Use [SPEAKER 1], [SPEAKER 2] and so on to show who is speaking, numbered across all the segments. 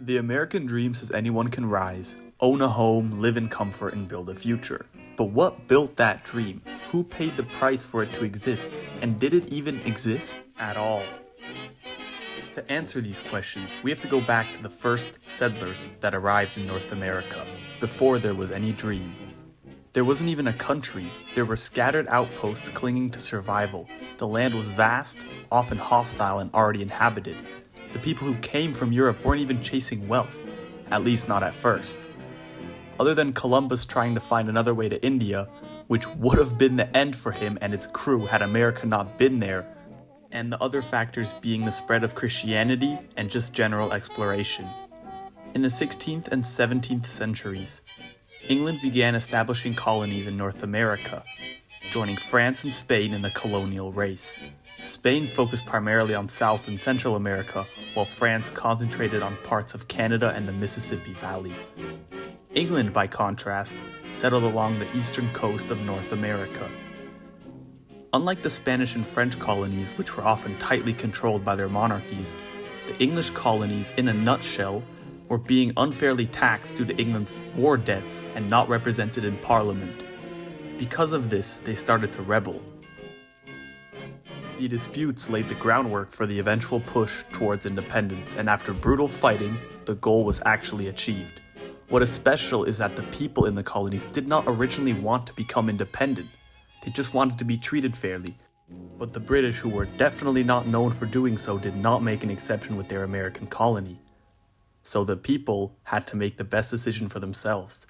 [SPEAKER 1] The American dream says anyone can rise, own a home, live in comfort, and build a future. But what built that dream? Who paid the price for it to exist? And did it even exist at all? To answer these questions, we have to go back to the first settlers that arrived in North America, before there was any dream. There wasn't even a country, there were scattered outposts clinging to survival. The land was vast, often hostile and already inhabited. The people who came from Europe weren't even chasing wealth, at least not at first. Other than Columbus trying to find another way to India, which would have been the end for him and its crew had America not been there, and the other factors being the spread of Christianity and just general exploration. In the 16th and 17th centuries, England began establishing colonies in North America, joining France and Spain in the colonial race. Spain focused primarily on South and Central America, while France concentrated on parts of Canada and the Mississippi Valley. England, by contrast, settled along the eastern coast of North America. Unlike the Spanish and French colonies, which were often tightly controlled by their monarchies, the English colonies, in a nutshell, were being unfairly taxed due to England's war debts and not represented in Parliament. Because of this, they started to rebel. The disputes laid the groundwork for the eventual push towards independence, and after brutal fighting, the goal was actually achieved. What is special is that the people in the colonies did not originally want to become independent. They just wanted to be treated fairly. But the British, who were definitely not known for doing so, did not make an exception with their American colony. So the people had to make the best decision for themselves.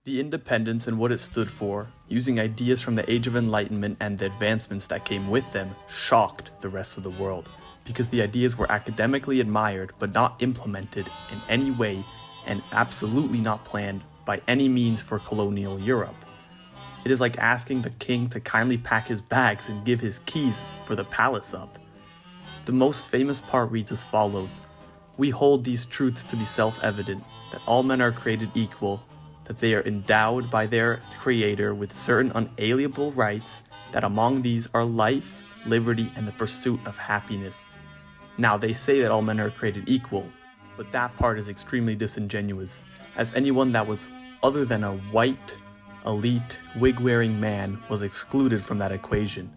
[SPEAKER 1] The independence and what it stood for, using ideas from the Age of Enlightenment and the advancements that came with them, shocked the rest of the world, because the ideas were academically admired but not implemented in any way and absolutely not planned by any means for colonial Europe. It is like asking the king to kindly pack his bags and give his keys for the palace up. The most famous part reads as follows: "We hold these truths to be self-evident, that all men are created equal, that they are endowed by their Creator with certain unalienable rights, that among these are life, liberty, and the pursuit of happiness." Now, they say that all men are created equal, but that part is extremely disingenuous, as anyone that was other than a white, elite, wig-wearing man was excluded from that equation.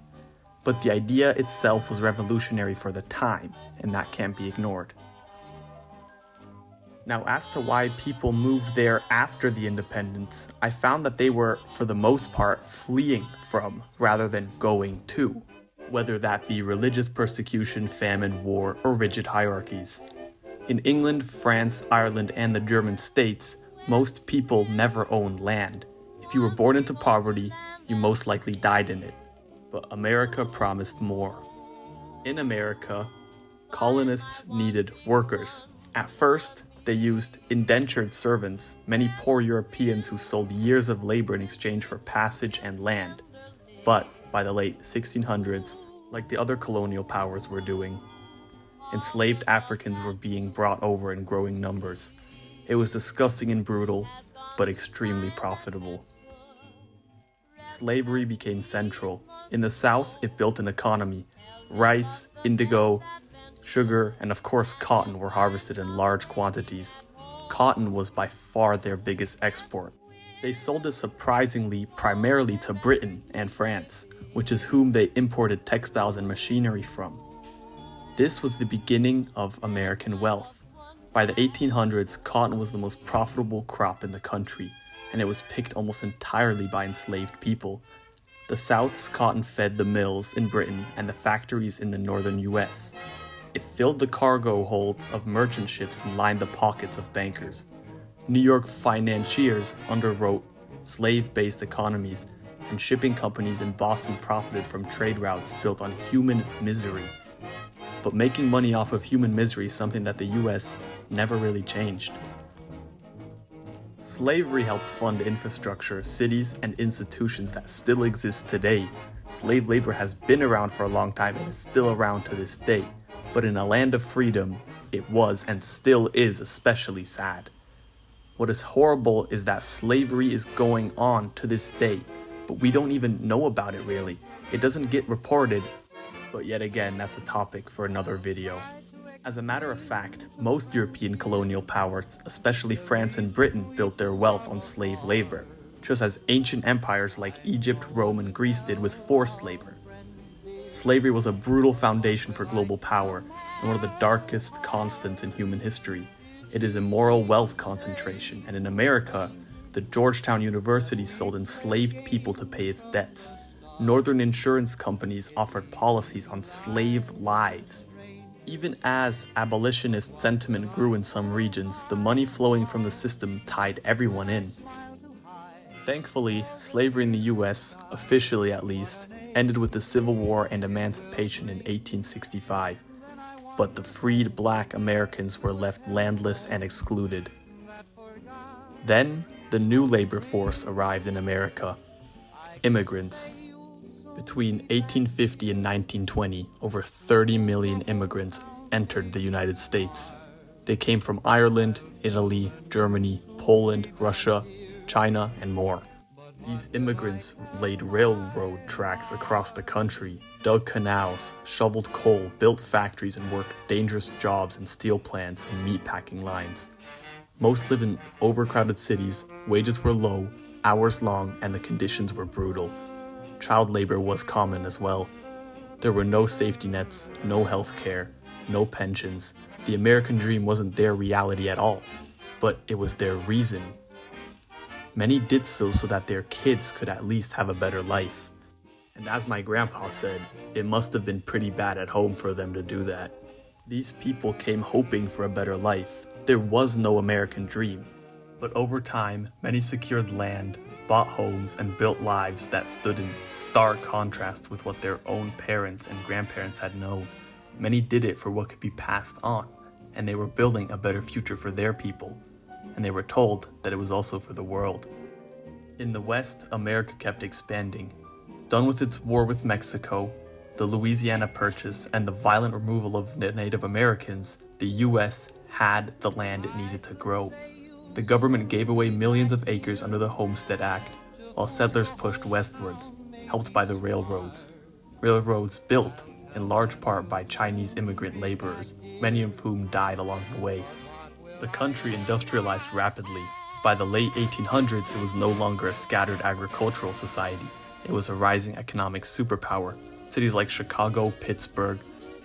[SPEAKER 1] But the idea itself was revolutionary for the time, and that can't be ignored. Now, as to why people moved there after the independence, I found that they were, for the most part, fleeing from rather than going to, whether that be religious persecution, famine, war, or rigid hierarchies. In England, France, Ireland, and the German states, most people never owned land. If you were born into poverty, you most likely died in it. But America promised more. In America, colonists needed workers. At first, they used indentured servants, many poor Europeans who sold years of labor in exchange for passage and land. But by the late 1600s, like the other colonial powers were doing, enslaved Africans were being brought over in growing numbers. It was disgusting and brutal, but extremely profitable. Slavery became central. In the South, it built an economy. Rice, indigo, sugar, and of course cotton were harvested in large quantities. Cotton was by far their biggest export. They sold it surprisingly primarily to Britain and France, which is whom they imported textiles and machinery from. This was the beginning of American wealth. By the 1800s, cotton was the most profitable crop in the country, and it was picked almost entirely by enslaved people. The South's cotton fed the mills in Britain and the factories in the northern US. It filled the cargo holds of merchant ships and lined the pockets of bankers. New York financiers underwrote slave-based economies, and shipping companies in Boston profited from trade routes built on human misery. But making money off of human misery is something that the US never really changed. Slavery helped fund infrastructure, cities, and institutions that still exist today. Slave labor has been around for a long time and is still around to this day. But in a land of freedom, it was and still is especially sad. What is horrible is that slavery is going on to this day, but we don't even know about it really. It doesn't get reported, but yet again, that's a topic for another video. As a matter of fact, most European colonial powers, especially France and Britain, built their wealth on slave labor, just as ancient empires like Egypt, Rome, and Greece did with forced labor. Slavery was a brutal foundation for global power and one of the darkest constants in human history. It is immoral wealth concentration, and in America, the Georgetown University sold enslaved people to pay its debts. Northern insurance companies offered policies on slave lives. Even as abolitionist sentiment grew in some regions, the money flowing from the system tied everyone in. Thankfully, slavery in the US, officially at least, ended with the Civil War and emancipation in 1865. But the freed Black Americans were left landless and excluded. Then, the new labor force arrived in America: immigrants. Between 1850 and 1920, over 30 million immigrants entered the United States. They came from Ireland, Italy, Germany, Poland, Russia, China, and more. These immigrants laid railroad tracks across the country, dug canals, shoveled coal, built factories, and worked dangerous jobs in steel plants and meatpacking lines. Most lived in overcrowded cities, wages were low, hours long, and the conditions were brutal. Child labor was common as well. There were no safety nets, no health care, no pensions. The American dream wasn't their reality at all, but it was their reason. Many did so that their kids could at least have a better life. And as my grandpa said, it must have been pretty bad at home for them to do that. These people came hoping for a better life. There was no American dream. But over time, many secured land, bought homes, and built lives that stood in stark contrast with what their own parents and grandparents had known. Many did it for what could be passed on, and they were building a better future for their people, and they were told that it was also for the world. In the West, America kept expanding. Done with its war with Mexico, the Louisiana Purchase, and the violent removal of Native Americans, the US had the land it needed to grow. The government gave away millions of acres under the Homestead Act, while settlers pushed westwards, helped by the railroads. Railroads built, in large part by Chinese immigrant laborers, many of whom died along the way. The country industrialized rapidly. By the late 1800s, it was no longer a scattered agricultural society. It was a rising economic superpower. Cities like Chicago, Pittsburgh,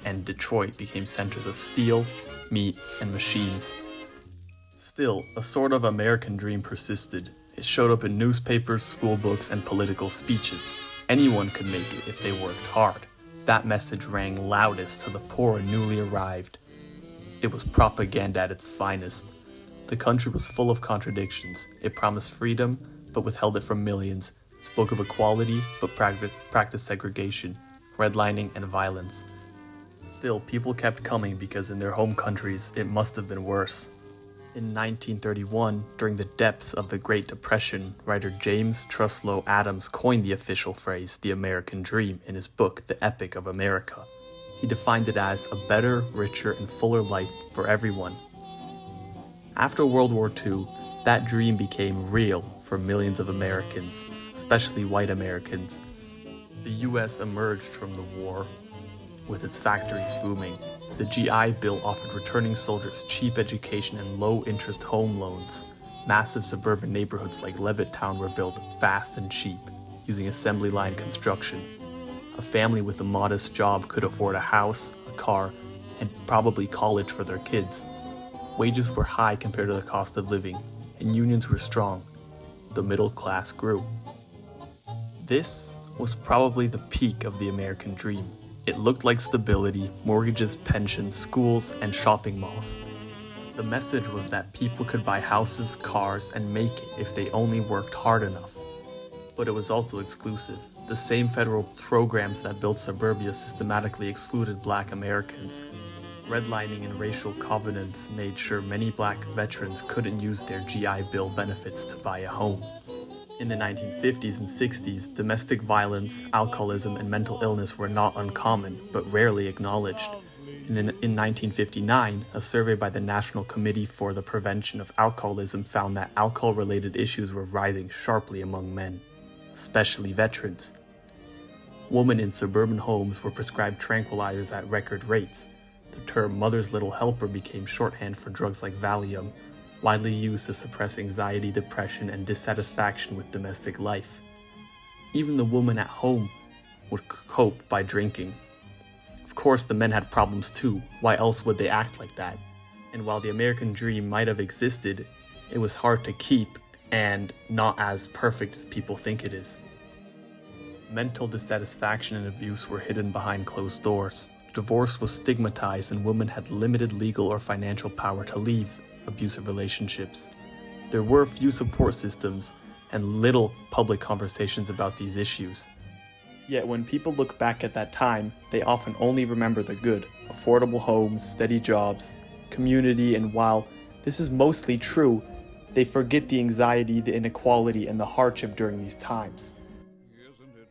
[SPEAKER 1] and Detroit became centers of steel, meat, and machines. Still, a sort of American dream persisted. It showed up in newspapers, school books, and political speeches. Anyone could make it if they worked hard. That message rang loudest to the poor and newly arrived. It was propaganda at its finest. The country was full of contradictions. It promised freedom, but withheld it from millions. It spoke of equality, but practiced segregation, redlining, and violence. Still, people kept coming because in their home countries, it must have been worse. In 1931, during the depths of the Great Depression, writer James Truslow Adams coined the official phrase, the American Dream, in his book, The Epic of America. He defined it as a better, richer, and fuller life for everyone. After World War II, that dream became real for millions of Americans, especially white Americans. The US emerged from the war with its factories booming. The GI Bill offered returning soldiers cheap education and low-interest home loans. Massive suburban neighborhoods like Levittown were built fast and cheap, using assembly line construction. A family with a modest job could afford a house, a car, and probably college for their kids. Wages were high compared to the cost of living, and unions were strong. The middle class grew. This was probably the peak of the American dream. It looked like stability, mortgages, pensions, schools, and shopping malls. The message was that people could buy houses, cars, and make it if they only worked hard enough. But it was also exclusive. The same federal programs that built suburbia systematically excluded Black Americans. Redlining and racial covenants made sure many Black veterans couldn't use their GI Bill benefits to buy a home. In the 1950s and 60s, domestic violence, alcoholism, and mental illness were not uncommon, but rarely acknowledged. In 1959, a survey by the National Committee for the Prevention of Alcoholism found that alcohol-related issues were rising sharply among men, especially veterans. Women in suburban homes were prescribed tranquilizers at record rates. The The term mother's little helper became shorthand for drugs like Valium, widely used to suppress anxiety, depression, and dissatisfaction with domestic life. Even the woman at home would cope by drinking. Of course, the men had problems too. Why else would they act like that? And while the American dream might have existed, it was hard to keep and not as perfect as people think it is. Mental dissatisfaction and abuse were hidden behind closed doors. Divorce was stigmatized and women had limited legal or financial power to leave abusive relationships. There were few support systems and little public conversations about these issues. Yet when people look back at that time, they often only remember the good: affordable homes, steady jobs, community, and while this is mostly true, they forget the anxiety, the inequality, and the hardship during these times.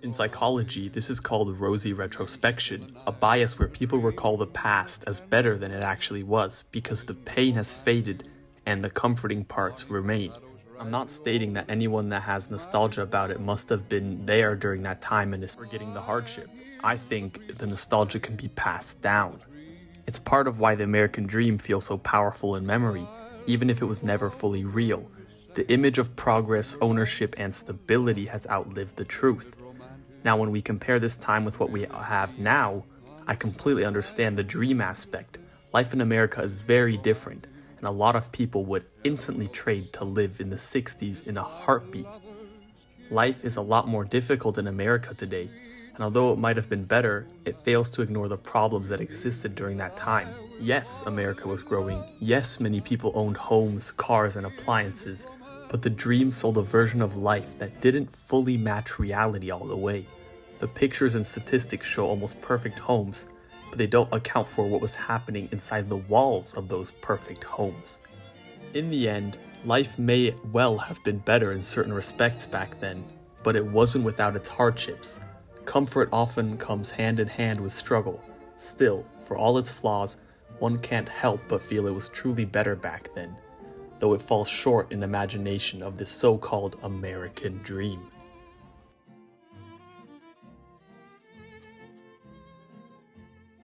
[SPEAKER 1] In psychology, this is called rosy retrospection, a bias where people recall the past as better than it actually was because the pain has faded and the comforting parts remain. I'm not stating that anyone that has nostalgia about it must have been there during that time and is forgetting the hardship. I think the nostalgia can be passed down. It's part of why the American dream feels so powerful in memory, even if it was never fully real. The image of progress, ownership, and stability has outlived the truth. Now, when we compare this time with what we have now, I completely understand the dream aspect. Life in America is very different, and a lot of people would instantly trade to live in the 60s in a heartbeat. Life is a lot more difficult in America today, and although it might have been better, it fails to ignore the problems that existed during that time. Yes, America was growing. Yes, many people owned homes, cars, and appliances, but the dream sold a version of life that didn't fully match reality all the way. The pictures and statistics show almost perfect homes, but they don't account for what was happening inside the walls of those perfect homes. In the end, life may well have been better in certain respects back then, but it wasn't without its hardships. Comfort often comes hand in hand with struggle. Still, for all its flaws, one can't help but feel it was truly better back then, though it falls short in imagination of this so-called American dream.